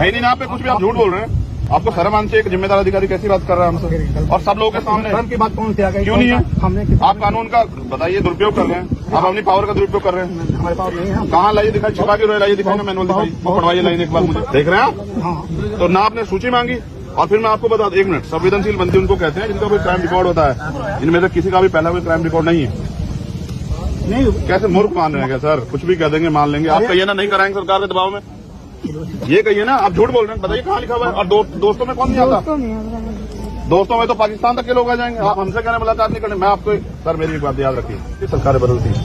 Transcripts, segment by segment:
है नहीं ना आप पे कुछ भी, आप झूठ बोल रहे हैं। आपको शर्म आनी चाहिए, एक जिम्मेदार अधिकारी कैसी बात कर रहा है हमसे और सब लोगों के सामने। शर्म की बात कौन सी आ गई? क्यों नहीं है? हमने आप कानून का बताइए दुरुपयोग कर रहे हैं, आप अपनी पावर का दुरुपयोग कर रहे हैं। हमारे पास नहीं है। कहाँ लाइए दिखाई, छिपा के लाइए दिखाई, मैनुअल दिखाई, वो पढ़वाइए लाइन एक बार मुझे। देख रहे हैं आप? हाँ, तो ना आपने सूची मांगी और फिर मैं आपको बता दूं, 1 मिनट, संवेदनशील बंदी उनको कहते हैं जिनका कोई क्राइम रिकॉर्ड होता है। इनमें से किसी का भी पहला कोई क्राइम रिकॉर्ड नहीं है। नहीं कैसे मूर्ख मान रहे हैं क्या सर? कुछ भी कह देंगे मान लेंगे। आप कहिए ना नहीं कराएंगे सरकार के दबाव में, ये कहिए ना। आप झूठ बोल रहे हैं, बताइए कहाँ लिखा हुआ है? और दोस्तों में कौन नहीं आता? दोस्तों में तो पाकिस्तान तक के लोग आ जाएंगे। आप हमसे कहने मुलाकात नहीं करने। मैं आपको सर मेरी एक बात याद रखिए, ये सरकारें बदलती हैं,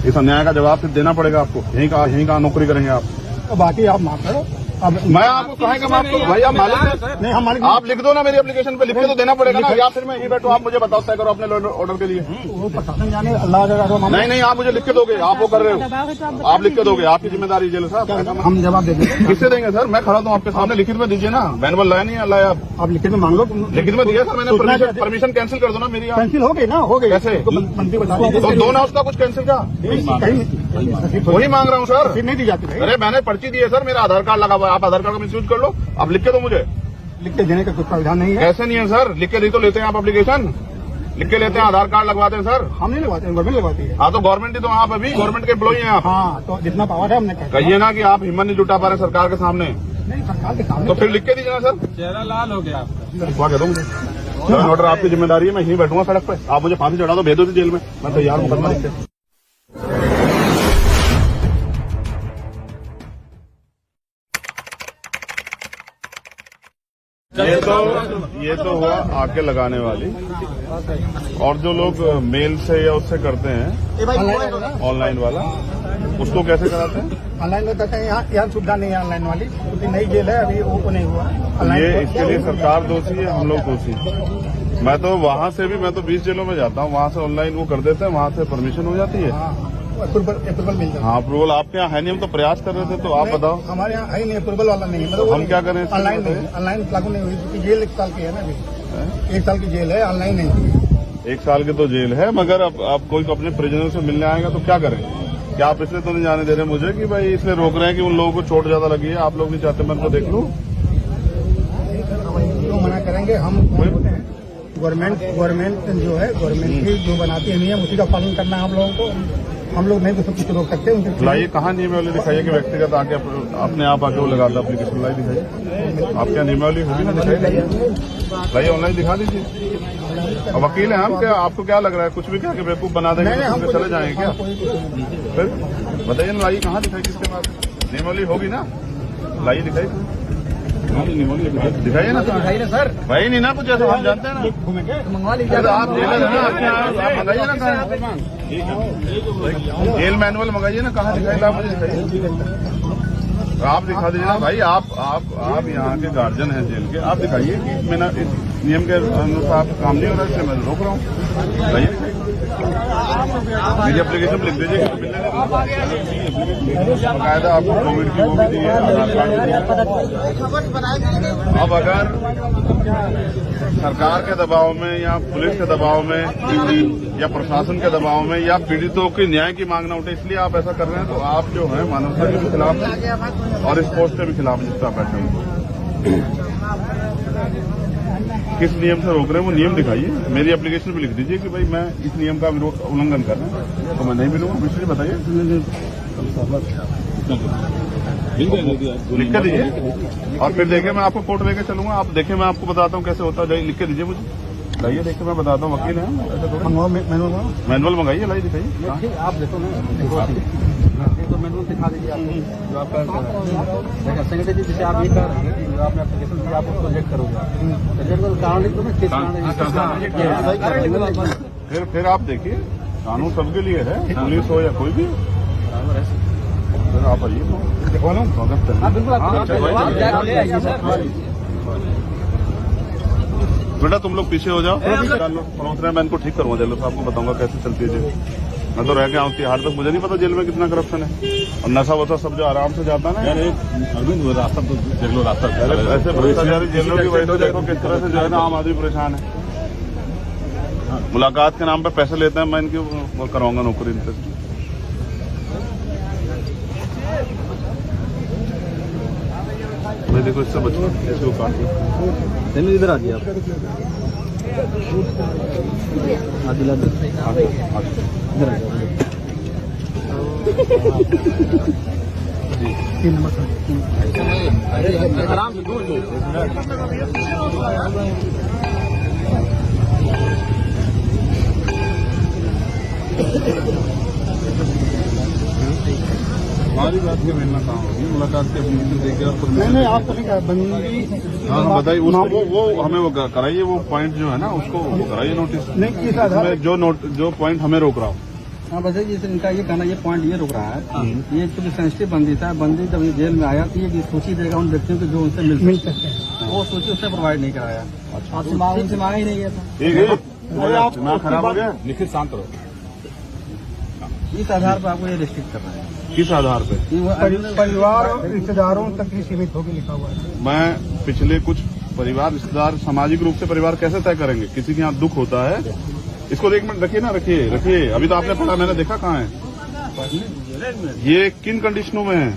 इस अन्याय का जवाब फिर देना पड़ेगा आपको। यहीं कहाँ नौकरी करेंगे आप? तो बाकी आप माफ करो। अब मैं आपको कहेंगे माफ करो भाई, आप मालिक हैं। नहीं हम मालिक आप लिख दो ना मेरी एप्लीकेशन पे, लिख के तो देना पड़ेगा ना। या फिर मैं यहीं बैठूं, आप मुझे बताओ तय करो अपने ऑर्डर के लिए। वो प्रशासन जाने, अल्लाह जाने। नहीं आप मुझे लिख के दोगे, आप वो कर रहे हो, आप लिख के दोगे, आपकी जिम्मेदारी जेल साहब। हम जवाब दे देंगे। किससे देंगे सर? मैं खड़ा हूँ आपके सामने, लिखित में दीजिए ना। मैनुअल लाया नहीं लाया आप लिखित में मांग लो। लिखित में दिया सर मैंने। परमिशन कैंसिल कर दो ना मेरी। कैंसिल हो गई ना, हो गई। कैसे? मंत्री बता दीजिए। तो दो ना उसका कुछ कैंसिल का, वही मांग रहा हूँ सर। फिर नहीं दी जाती भाई। अरे मैंने पर्ची दी है सर, मेरा आधार कार्ड लगा हुआ है, आप आधार कार्ड का मिसयूज कर लो। आप लिख के दो मुझे। लिख के देने का कुछ प्रावधान नहीं है। कैसे नहीं है सर? लिख के नहीं तो लेते हैं आप एप्लीकेशन, लिख के लेते हैं, आधार कार्ड लगवाते हैं सर। हम नहीं लगवाते, गवर्नमेंट लगवाती है। हाँ तो गवर्नमेंट ही तो, आप अभी गवर्नमेंट के एम्प्लॉई हैं आप। हाँ तो जितना पावर है हमने कहिए ना कि आप हिम्मत नहीं जुटा पा रहे सरकार के सामने, नहीं सरकार के सामने। तो फिर लिख के दीजिए ना सर। चेहरा लाल हो गया। लिखवा के दो मुझे। ऑर्डर आपकी जिम्मेदारी है, मैं यहीं बैठूंगा सड़क पे। आप मुझे फांसी चढ़ा दो, भेज दो जेल में, मैं तैयार हूँ मुकदमा लिख के। ये तो हुआ आके लगाने वाली। और जो लोग मेल से या उससे करते हैं ऑनलाइन वाला, उसको कैसे कराते हैं? ऑनलाइन में कहते हैं यहाँ सुविधा नहीं है ऑनलाइन वाली, क्योंकि नई जेल है, अभी वो नहीं हुआ। ये इसके लिए सरकार दोषी है, हम लोग दोषी। मैं तो वहाँ से भी, मैं तो 20 जेलों में जाता हूँ, वहाँ से ऑनलाइन वो कर देते हैं, वहाँ से परमिशन हो जाती है। अप्रूवल मिल जाता है। हाँ अप्रूवल आपके यहाँ है नहीं, हम तो प्रयास कर रहे थे, तो आप बताओ। हमारे यहाँ है नहीं, अप्रूवल वाला नहीं है। मतलब हम क्या करें? ऑनलाइन लागू नहीं हुई, क्योंकि जेल 1 साल की है ना अभी। 1 साल की जेल है, ऑनलाइन नहीं हुई। 1 साल की तो जेल है, मगर अब कोई अपने प्रिजनर से मिलने आएगा तो क्या करें? क्या आप इसलिए तो नहीं जाने दे रहे मुझे कि भाई इसलिए रोक रहे हैं कि उन लोगों को चोट ज्यादा लगी है, आप लोग नहीं चाहते मैं उनको देख लूं? तो मना करेंगे हम। गवर्नमेंट जो है, गवर्नमेंट की जो बनाती है नियम, उसी का पालन करना है हम लोगों को। हम लोग नहीं तो सब कुछ रोक सकते हैं। लाइए कहाँ नियमावली दिखाइए कि व्यक्तिगत आके अपने आप आके वो लगाता एप्लीकेशन, लाई दिखाइए। आपके यहाँ नियमावली होगी ना, दिखाइए, लाइए ऑनलाइन दिखा दीजिए। अब वकील हैं हम, क्या आपको क्या लग रहा है कुछ भी क्या बेवकूफ बना देंगे तो चले जाएंगे क्या? फिर बताइए ना, लाइए कहाँ दिखाई, किसके पास नियमावली होगी ना? लाइए दिखाइए, दिखाइए ना सर। भाई नहीं ना कुछ ऐसा, हम जानते हैं ना। मंगवा लीजिए। आप जेलर है ना, आप मंगाइए ना कहाँ जेल मैनुअल मंगाइए ना, कहाँ दिखाई आप मुझे दिखाइए। आप दिखा दीजिए ना भाई, आप यहाँ के गार्जियन हैं जेल के, आप दिखाइए कि मैंने इस नियम के अनुसार काम नहीं हो रहा है, इसलिए मैं रोक रहा हूँ। बताइए मेरी एप्लीकेशन लिख दीजिए, बाकायदा आपको कोविड की वो भी दी है, आधार कार्ड भी दिया। अब अगर सरकार के दबाव में या पुलिस के दबाव में या प्रशासन के दबाव में या पीड़ितों की न्याय की मांग न उठे, इसलिए आप ऐसा कर रहे हैं, तो आप जो है मानवता के भी खिलाफ और इस पोस्ट के भी खिलाफ जिसका बैठे हैं। किस नियम से रोक रहे हैं वो नियम दिखाइए, मेरी एप्लीकेशन पे लिख दीजिए कि भाई मैं इस नियम का उल्लंघन कर रहा हूँ, तो मैं नहीं मिलूंगा। मिश्र जी बताइए, लिख के दीजिए और फिर देखिए मैं आपको कोर्ट लेके चलूंगा। आप देखिए मैं आपको बताता हूँ कैसे होता है, लिख के दीजिए मुझे, लाइए देखिए मैं बताता हूँ, वकील है मैनुअल मंगाइए, लाइए दिखाइए। आप देखो तो मैनुअल दिखा दीजिए आपको, जो आपका सेक्रेटरी जिसे आप ये कर रहे हैं, जो आपने एप्लीकेशन दिया, आप उसको रिजेक्ट करोगे, कारण लिख दो ना। फिर आप देखिए, कानून सबके लिए है, पुलिस हो या कोई भी। आप आइए, बेटा तुम लोग पीछे हो जाओ, मैं इनको ठीक करूंगा जेल, आपको बताऊंगा कैसे चलती है जेल। मैं तो रह के आऊँ तिहाड़ तक, मुझे नहीं पता जेल में कितना करप्शन है और नशा वसा सब जो आराम से जाता है ना। रास्ता तो देख लो, रास्ता ऐसे भ्रष्टाचारी जेलों की वजह से देखो किस तरह से जो है ना आम आदमी परेशान है। मुलाकात के नाम पर पैसे लेते हैं, मैं इनकी कराऊंगा नौकरी इनसे। भाई देखो इससे बचो, इसको काट दो। चलिए इधर आ दिया आप। आदिला इधर आ जाओ। 3 नंबर आराम से दूर हमारी बात के मिलना कहाँ होगी, मुलाकात के अपनी देखे और खुद नहीं आप तो नहीं कहा बंदी। हाँ बताइए उसको, वो हमें वो कराइए, वो पॉइंट जो है ना उसको वो कराइए नोटिस। नहीं किस आधार जो पॉइंट हमें रोक रहा हो। हाँ बस जैसे इनका ये कहना, ये पॉइंट ये रुक रहा है, ये चूंकि सेंसिटिव बंदी था, बंदी जब ये जेल में आया तो ये सूची देगा उन व्यक्तियों को जो उनसे मिल सकते हैं, वो सूची उससे प्रोवाइड नहीं कराया। आपसे मांगा ही नहीं गया था। दिमाग खराब हो गया। निखिल शांत रहो। इस आधार पर आपको ये रिस्ट्रिक्ट कर रहे हैं। किस आधार पे? परिवार और रिश्तेदारों तक ही सीमित होकर लिखा हुआ है। मैं पिछले कुछ परिवार रिश्तेदार सामाजिक रूप से परिवार कैसे तय करेंगे? किसी के यहाँ दुख होता है, इसको 1 मिनट रखिए ना, रखिए। अभी तो आपने पढ़ा, मैंने देखा कहाँ है ये, किन कंडीशनों में है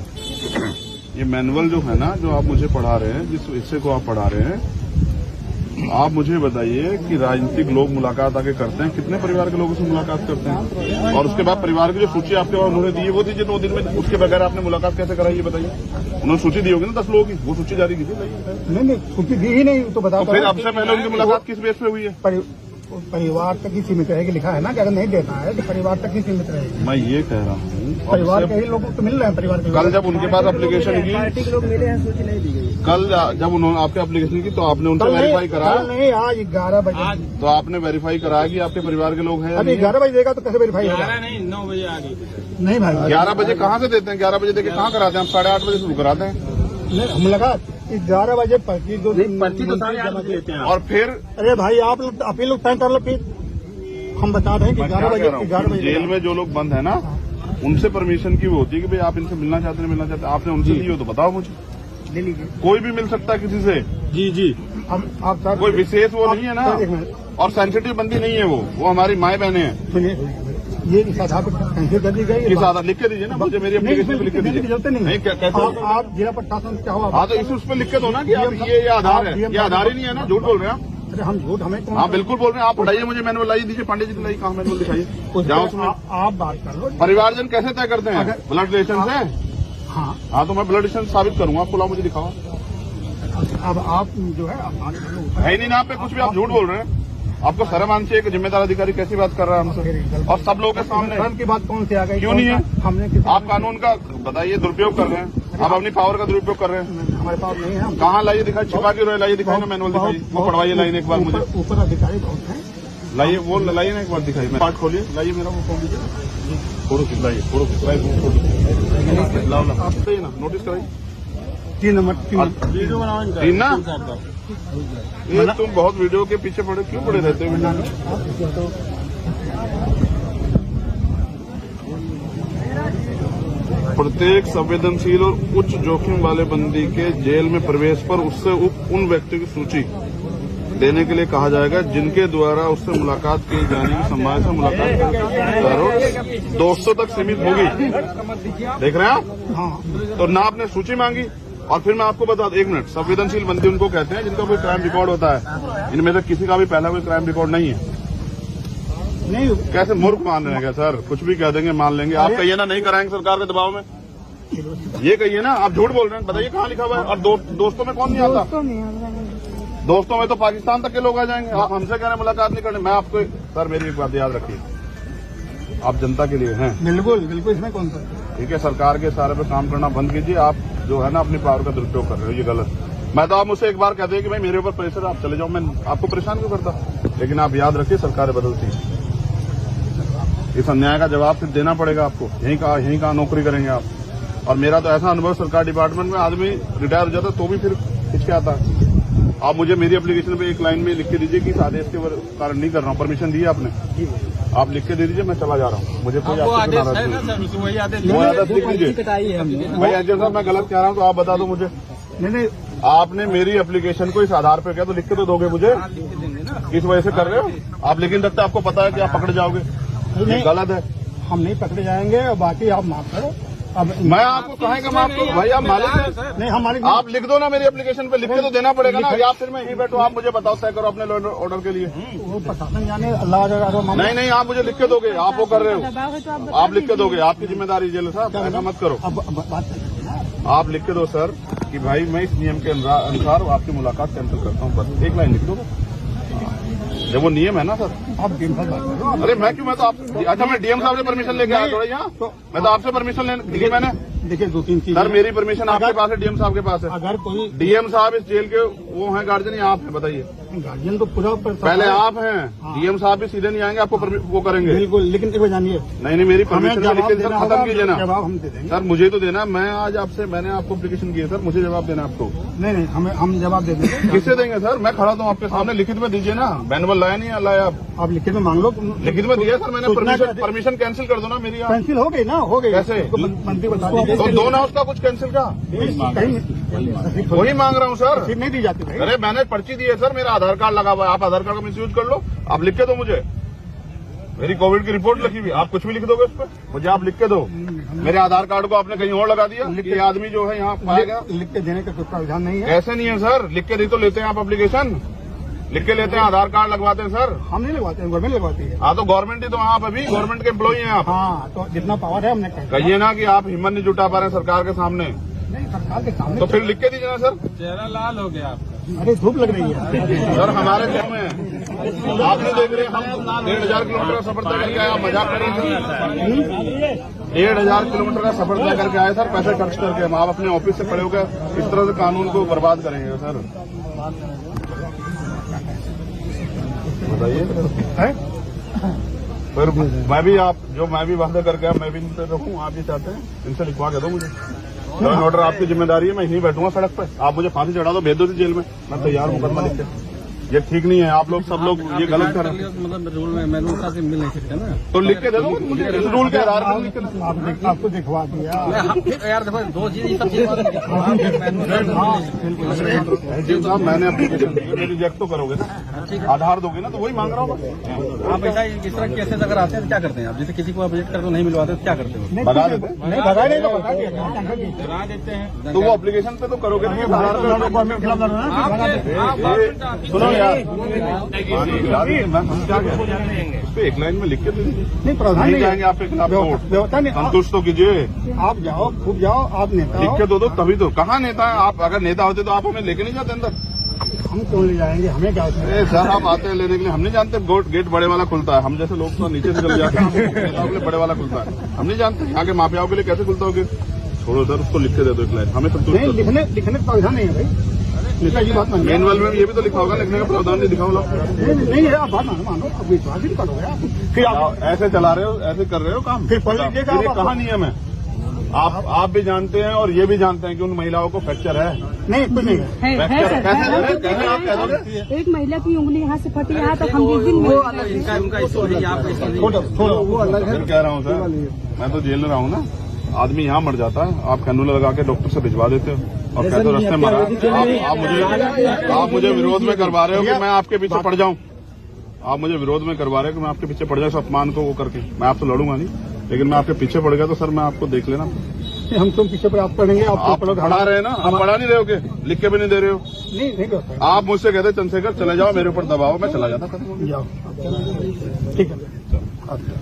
ये मैनुअल जो है ना, जो आप मुझे पढ़ा रहे हैं, जिस हिस्से को आप पढ़ा रहे हैं, आप मुझे बताइए कि राजनीतिक लोग मुलाकात आके करते हैं, कितने परिवार के लोगों से मुलाकात करते हैं? और उसके बाद परिवार की जो सूची आपके पास उन्होंने दी है वो दीजिए 2 दिन में। उसके बगैर आपने मुलाकात कैसे कराई ये बताइए? उन्होंने सूची दी होगी ना 10 लोगों की, वो सूची जारी की थी? नहीं सूची दी ही नहीं, तो बताओ। तो फिर आपसे पहले उनकी मुलाकात किस बेस पे हुई है? परिवार तक ही सीमित रहेगी लिखा है ना, कि अगर नहीं देता है तो परिवार तक ही सीमित रहेगी। मैं ये कह रहा हूँ परिवार के ही लोग तो मिल रहे हैं। परिवार के कल जब उनके पास एप्लीकेशन की, पार्टी के लोग मिले हैं, सूची नहीं दी गई। कल जब उन्होंने आपके एप्लीकेशन की तो आपने उनसे वेरीफाई कराया? नहीं, आज 11 बजे। तो आपने वेरीफाई कराया कि आपके परिवार के लोग हैं? अभी 11 बजे देगा तो कैसे वेरीफाई होगा? नहीं 9 बजे आ गई। नहीं भाई 11 बजे कहाँ से देते हैं? 11 बजे देके कहाँ कराते हैं? हम 8:30 बजे शुरू कराते हैं। हम लगा 11 बजे पर्ची तो सारे जमा देते हैं। और फिर अरे भाई आप लोग अपने लोग तय कर लो, फिर हम बता रहे हैं कि 11 बजे जेल में जो लोग बंद है ना, उनसे परमिशन की वो होती है कि भाई आप इनसे मिलना चाहते हैं, मिलना चाहते हैं, आपने उनसे ली हो तो बताओ मुझे। ले लीजिए। कोई भी मिल सकता है किसी से। जी हम आप कोई विशेष वो नहीं है ना, और सेंसिटिव बंदी नहीं है वो हमारी माए बहने हैं। सुनिए, ये इस आधार पर कैंसिल कर दी गई। किस आधार? लिख के दीजिए ना मुझे, मेरी एप्लीकेशन पे लिख के दीजिए। जरूरत नहीं। कैसे आप जिला प्रशासन क्या हुआ? हाँ तो इस उस पर लिख के दो ना कि आप ये आधार है। ये आधार ही नहीं है ना, झूठ बोल रहे हैं आप। अरे हम झूठ, हमें कौन? हाँ बिल्कुल बोल रहे हैं आप। पढ़ाइए मुझे मैनुअल लाइए, दीजिए पांडे जी लाइए, कहाँ मैनुअल दिखाइए, जाओ उसमें। आप बात कर लो। परिवारजन कैसे तय करते हैं? ब्लड रिलेशन से? हाँ तो मैं ब्लड रिलेशन साबित करूंगा आपको, लाओ मुझे दिखाओ। अब आप जो है है ही नहीं ना आप पे कुछ भी, आप झूठ बोल रहे हैं। आपको शर्म आनी चाहिए कि जिम्मेदार अधिकारी कैसी बात कर रहा है हमसे, और सब लोगों के सामने। शर्म की बात कौन सी आ गई? क्यों नहीं है? हमने आप कानून का बताइए दुरुपयोग कर रहे हैं, आप अपनी पावर का दुरुपयोग कर रहे हैं। हमारे पास नहीं है। कहाँ लाइए दिखाई, छिपा के लाइए, दिखाई ना मैनुअल दिखाइए, वो पढ़वाइए लाइन एक बार मुझे। ऊपर अधिकारी बहुत हैं, लाइए वो लाइए ना एक बार दिखाइए, पार्ट खोलिए, लाइए मेरा वो फोन दीजिए, फोटो खिंचवाइए, फोटो खिंचवाइए, लाओ आप सही ना, नोटिस कराइए। 3 नंबर वीडियो बनाओ इनका। 3 ना? ये तुम बहुत वीडियो के पीछे पड़े, क्यों पड़े रहते हो वीडियो में? प्रत्येक संवेदनशील और उच्च जोखिम वाले बंदी के जेल में प्रवेश पर उससे उन व्यक्तियों की सूची देने के लिए कहा जाएगा जिनके द्वारा उससे मुलाकात की जाने की संभावना से मुलाकात दोस्तों तक सीमित होगी। देख रहे हैं आप? हाँ। तो ना आपने सूची मांगी, और फिर मैं आपको बता दूं, 1 मिनट, संवेदनशील बंदी उनको कहते हैं जिनका कोई क्राइम रिकॉर्ड होता है। इनमें से किसी का भी पहला कोई क्राइम रिकॉर्ड नहीं है। नहीं कैसे मूर्ख मान रहे हैं क्या सर? कुछ भी कह देंगे, मान लेंगे। आप कहिए ना नहीं कराएंगे सरकार के दबाव में, ये कहिए ना। आप झूठ बोल रहे हैं, बताइए कहाँ लिखा हुआ है? और दोस्तों में कौन नहीं आता? दोस्तों में तो पाकिस्तान तक के लोग आ जाएंगे। आप हमसे कह रहे हैं मुलाकात नहीं करनी। मैं आपको सर, मेरी एक बात याद रखिए, आप जनता के लिए हैं। बिल्कुल बिल्कुल, इसमें कौन सा? ठीक है, सरकार के सारे पे काम करना बंद कीजिए। आप जो है ना अपनी पावर का दुरुपयोग कर रहे हो, ये गलत। मैं तो आप मुझसे एक बार कहते हैं कि भाई मेरे ऊपर प्रेशर, आप चले जाओ, मैं आपको परेशान क्यों करता? लेकिन आप याद रखिए, सरकारें बदलती हैं, इस अन्याय का जवाब फिर देना पड़ेगा आपको। यहीं कहाँ नौकरी करेंगे आप? और मेरा तो ऐसा अनुभव, सरकार डिपार्टमेंट में आदमी रिटायर हो जाता तो भी फिर हिचकिचाता है। आप मुझे मेरी एप्लीकेशन पे एक लाइन में लिख के दीजिए कि इस आदेश के कारण नहीं कर रहा हूँ, परमिशन दी है आपने, आप लिख के दे दीजिए, मैं चला जा रहा हूँ। मुझे कोई आदेश नाराज है नहीं। ना सर, वही आदेश वो आदेश लिख लीजिए। कटाई है हमने। भाई एजेंट साहब, मैं गलत कह रहा हूँ तो आप बता दो मुझे। नहीं, आपने मेरी एप्लीकेशन को इस आधार पर किया तो लिख के तो दोगे मुझे, किस वजह से कर रहे हो आप? लेकिन रखते आपको पता है कि आप पकड़े जाओगे, ये गलत है। हम नहीं पकड़े जाएंगे, और बाकी आप माफ करो, अब मैं आपको कहेंगे मैं आपको भाई आप मालिक हैं नहीं, हम मालिक आप लिख दो ना मेरी एप्लीकेशन पे, लिख के तो देना पड़ेगा ना, या फिर मैं यहीं बैठूं आप मुझे बताओ तय करो अपने ऑर्डर के लिए। वो प्रशासन जाने, अल्लाह जाने मामला। नहीं नहीं, आप मुझे लिख के दोगे, आप वो कर रहे हो, आप लिख के दोगे, आपकी जिम्मेदारी जेल साहब, ऐसा मत करो। अब बात आप लिख के दो सर कि भाई मैं इस नियम के अनुसार आपकी मुलाकात कैंसिल करता हूँ, बस एक लाइन लिख दो। जब वो नियम है ना सर। आप डीएम साहब बात करो। अरे मैं क्यों, मैं तो आप अच्छा मैं डीएम साहब से परमिशन लेके आया थोड़ा यहाँ, मैं तो आपसे परमिशन लेने दी मैंने। देखिए 2-3 चीज सर मेरी परमिशन आपके पास है, डीएम साहब के पास है। अगर कोई डीएम साहब इस जेल के वो हैं गार्जियन या आप हैं, बताइए। गार्जियन तो पूरा पहले आप हैं, डीएम साहब भी सीधे नहीं आएंगे, आपको वो करेंगे। बिल्कुल, लेकिन एक बार जानिए, नहीं नहीं, मेरी हमें परमिशन जवाब सर देना खत्म होगा, कीजिए ना जवाब हम दे देंगे। सर, मुझे तो देना, मैं आज आपसे मैंने आपको एप्लीकेशन की है सर, मुझे जवाब देना आपको। नहीं नहीं, हम जवाब दे देंगे। किससे देंगे सर, मैं खड़ा तो आपके सामने, लिखित में दीजिए ना, मैनुअल लाया नहीं लाया आप लिखित में मांग लो। लिखित में दिया सर मैंने, सूचना परमिशन कैंसिल कर दो ना मेरी आप। कैंसिल हो गई ना, हो गई। कैसे? उसको मंत्री बता दीजिए। तो दो ना उसका कुछ कैंसिल का, कहीं वही मांग रहा हूँ सर। रसीद नहीं दी जाती भाई। अरे मैंने पर्ची दी है सर, मेरा आधार कार्ड लगा हुआ है, आप आधार कार्ड का मिसयूज कर लो, आप लिख के दो मुझे। मेरी कोविड की रिपोर्ट लिखी हुई, आप कुछ भी लिख दोगे उस पर, मुझे आप लिख के दो। मेरे आधार कार्ड को आपने कहीं और लगा दिया, ये आदमी जो है यहाँ पाया गया। लिख के देने का कोई प्रावधान नहीं है। कैसे नहीं है सर, लिख के दी तो लेते हैं आप एप्लीकेशन, लिख के लेते हैं, आधार कार्ड लगवाते हैं सर। हम नहीं लगवाते हैं, गवर्नमेंट लगवाती है। हाँ तो गवर्नमेंट ही तो आप अभी गवर्नमेंट के एम्प्लॉई हैं आप। हाँ, तो जितना पावर है हमने कहा। कहिए ना कि आप हिम्मत नहीं जुटा पा रहे हैं सरकार के सामने, नहीं, सरकार के सामने तो फिर लिख के दीजिए ना सर। चेहरा लाल हो गया आपका। अरे धूप लग रही है सर हमारे घर में आपने देख रहे हम 1,500 किलोमीटर का सफर तय करके आए, आप मजाक कर रहे हैं। 1,500 किलोमीटर का सफर तय करके आए सर, पैसे खर्च करके। हम आप अपने ऑफिस से खड़े होकर इस तरह से कानून को बर्बाद करेंगे सर, बताइए। फिर मैं भी मैं भी वादा करके आया, मैं भी इनसे रखूं, आप ये चाहते हैं, इनसे लिखवा के दो मुझे। ऑर्डर आपकी जिम्मेदारी है, मैं यहीं बैठूंगा सड़क पर, आप मुझे फांसी चढ़ा दो, भेज दो जेल में, मैं तैयार मुकदमा लिख के। ये ठीक नहीं है, आप लोग सब लोग ये गलत कर रहे हैं। मतलब रूल में मैनुअल से मिल नहीं सकते ना, तो लिख के दे दो मुझे, इस रूल के आधार पर लिख के दो। आपको दिखवा दिया। यार देखो, दो चीज सब चीज साहब मैंने एप्लीकेशन रिजेक्ट तो करोगे ना, आधार दोगे ना, तो वही मांग रहा हूँ। आप ऐसा इस तरह केसेस अगर आते हैं तो क्या करते हैं आप? जैसे किसी को आप विजिट करके नहीं मिलवाते तो क्या करते हो? बता देते हैं। नहीं भगा नहीं, तो बता दिया। करा देते हैं। तो वो एप्लीकेशन पे तो करोगे नहीं, आधार गवर्नमेंट खिलाफ लड़ रहा है। सुनो यार, मैं क्या कह रहा हूं? उस पे एक लाइन में लिख के दे दीजिए। नहीं, प्रावधान नहीं नहीं जाएंगे आपके खिलाफ कोर्ट, व्यवस्था नहीं। संतुष्ट तो कीजिए, आप जाओ, खूब जाओ, आप नेता लिख हो। के दो तभी तो। कहाँ नेता है आप? अगर नेता होते तो आप हमें लेके नहीं जाते अंदर। हम क्यों ले जाएंगे, हमें क्या उसमें? अरे सर आप आते हैं लेने के लिए, हम नहीं जानते गेट बड़े वाला खुलता है, हम जैसे लोग तो नीचे से चले जाते हैं, नेताओं के लिए बड़े वाला खुलता है, हम नहीं जानते यहाँ के माफियाओं के लिए कैसे खुलता होगा। छोड़ो सर, उसको लिख के दे दो एक लाइन, हमें संतुष्ट नहीं, कर दो। लिखने का प्रावधान नहीं है भाई। नेता जी बात मानिए। मैनुअल में ये भी तो लिखा होगा, लिखने का प्रावधान नहीं दिखा होगा। नहीं है, आप बात मानो, अब विश्वास ही नहीं करोगे आप। फिर आप ऐसे चला रहे हो, ऐसे कर रहे हो काम, फिर पढ़ लीजिएगा आप। कहाँ नियम है? आप भी जानते हैं और ये भी जानते हैं कि उन महिलाओं को फ्रैक्चर है। नहीं, कुछ नहीं है। है सर, कैसे आप कह दोगे? एक महिला की उंगली यहाँ से फटी, यहाँ तक हम जिस दिन इनका उनका इशू है, आपका इशू नहीं। छोड़ो, वो अलग है। फिर कह रहा हूँ सर, मैं तो जेल में रहा हूँ ना, आदमी यहाँ मर जाता है, आप कैनुला लगा के डॉक्टर से भिजवा देते हो और कहते हो रास्ते मरा। आप मुझे विरोध में करवा रहे हो कि मैं आपके पीछे पड़ जाऊं। आप मुझे विरोध में करवा रहे हो कि मैं आपके पीछे पड़ जाऊं, अपमान को वो करके। मैं आपसे लड़ूंगा नहीं, लेकिन मैं आपके पीछे पड़ गया तो सर मैं आपको देख लेना। हम तुम पीछे पर आप पढ़ेंगे, आप पढ़ा रहे हैं ना, आप पढ़ा नहीं रहे हो के, लिख के भी नहीं दे रहे हो। नहीं करता। आप मुझसे कहते चंद्रशेखर चले जाओ, मेरे ऊपर दबाओ, मैं चला जाता। जाओ, ठीक है।